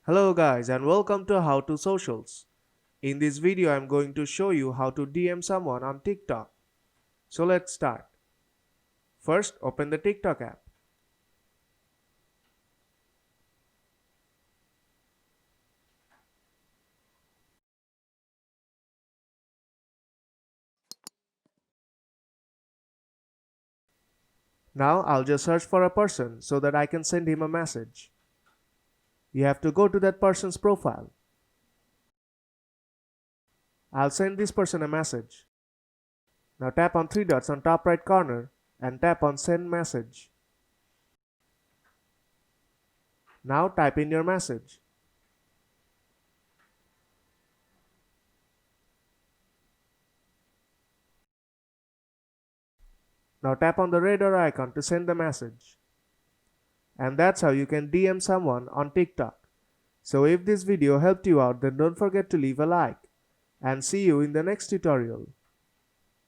Hello guys and welcome to How to Socials. In this video I'm going to show you how to DM someone on TikTok. So let's start. First open the TikTok app. Now I'll just search for a person so that I can send him a message. You have to go to that person's profile. I'll send this person a message. Now tap on three dots on top right corner and tap on send message. Now type in your message. Now tap on the radar icon to send the message. And that's how you can DM someone on TikTok. So if this video helped you out, then don't forget to leave a like and see you in the next tutorial.